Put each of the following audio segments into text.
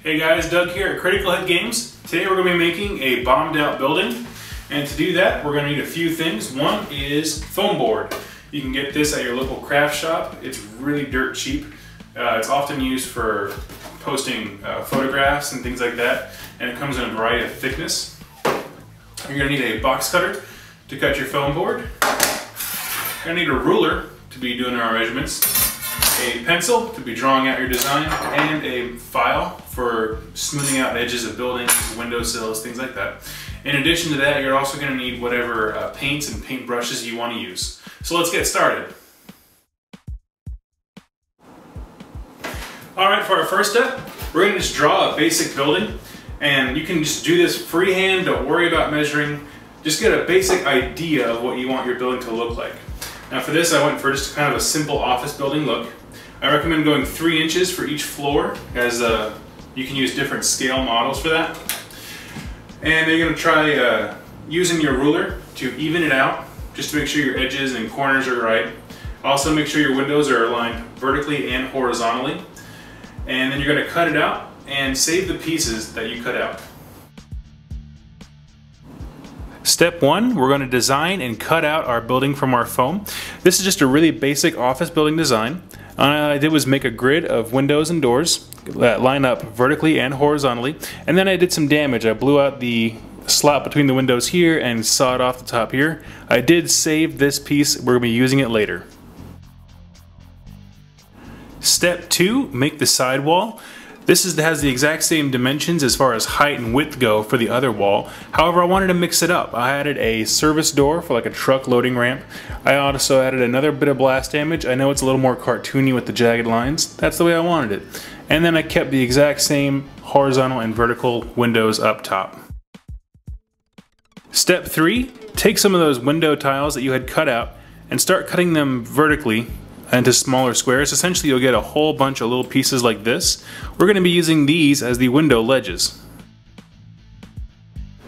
Hey guys, Doug here at Critical Hit Games. Today we're going to be making a bombed out building, and to do that we're going to need a few things. One is foam board. You can get this at your local craft shop. It's really dirt cheap. It's often used for posting photographs and things like that, and it comes in a variety of thickness. You're going to need a box cutter to cut your foam board. You're going to need a ruler to be doing our measurements, a pencil to be drawing out your design, and a file for smoothing out edges of buildings, windowsills, things like that. In addition to that, you're also going to need whatever paints and paint brushes you want to use. So let's get started. Alright, for our first step, we're going to just draw a basic building, and you can just do this freehand, don't worry about measuring, just get a basic idea of what you want your building to look like. Now for this I went for just kind of a simple office building look. I recommend going 3 inches for each floor, as you can use different scale models for that. And then you're going to try using your ruler to even it out, just to make sure your edges and corners are right. Also make sure your windows are aligned vertically and horizontally. And then you're going to cut it out and save the pieces that you cut out. Step 1, we're going to design and cut out our building from our foam. This is just a really basic office building design. All I did was make a grid of windows and doors that line up vertically and horizontally, and then I did some damage. I blew out the slot between the windows here and sawed off the top here. I did save this piece, we're going to be using it later. Step 2, make the side wall. This has the exact same dimensions as far as height and width go for the other wall. However, I wanted to mix it up. I added a service door for like a truck loading ramp. I also added another bit of blast damage. I know it's a little more cartoony with the jagged lines. That's the way I wanted it. And then I kept the exact same horizontal and vertical windows up top. Step 3, take some of those window tiles that you had cut out and start cutting them vertically into smaller squares. Essentially you'll get a whole bunch of little pieces like this. We're going to be using these as the window ledges.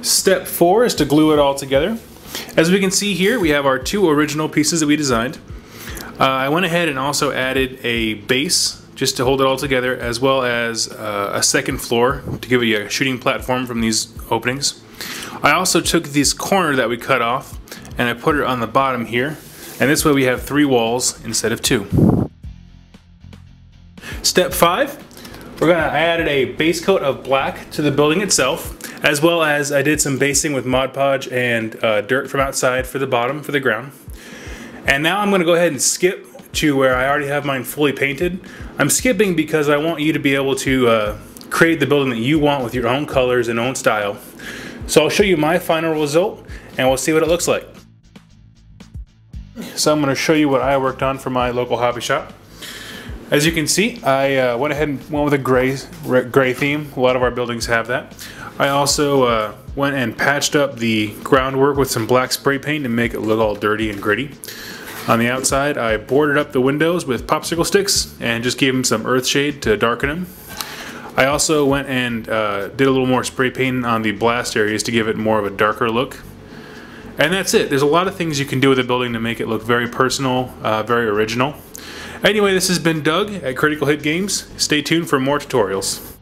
Step 4 is to glue it all together. As we can see here, we have our 2 original pieces that we designed. I went ahead and also added a base just to hold it all together, as well as a second floor to give you a shooting platform from these openings. I also took this corner that we cut off and I put it on the bottom here. And this way we have 3 walls instead of 2. Step 5, I added a base coat of black to the building itself, as well as I did some basing with Mod Podge and dirt from outside for the bottom, for the ground. And now I'm going to go ahead and skip to where I already have mine fully painted. I'm skipping because I want you to be able to create the building that you want with your own colors and own style. So I'll show you my final result and we'll see what it looks like. So I'm going to show you what I worked on for my local hobby shop. As you can see, I went ahead and went with a gray theme. A lot of our buildings have that. I also went and patched up the groundwork with some black spray paint to make it look all dirty and gritty. On the outside, I boarded up the windows with popsicle sticks and just gave them some earth shade to darken them. I also went and did a little more spray paint on the blast areas to give it more of a darker look. And that's it. There's a lot of things you can do with a building to make it look very personal, very original. Anyway, this has been Doug at Critical Hit Games. Stay tuned for more tutorials.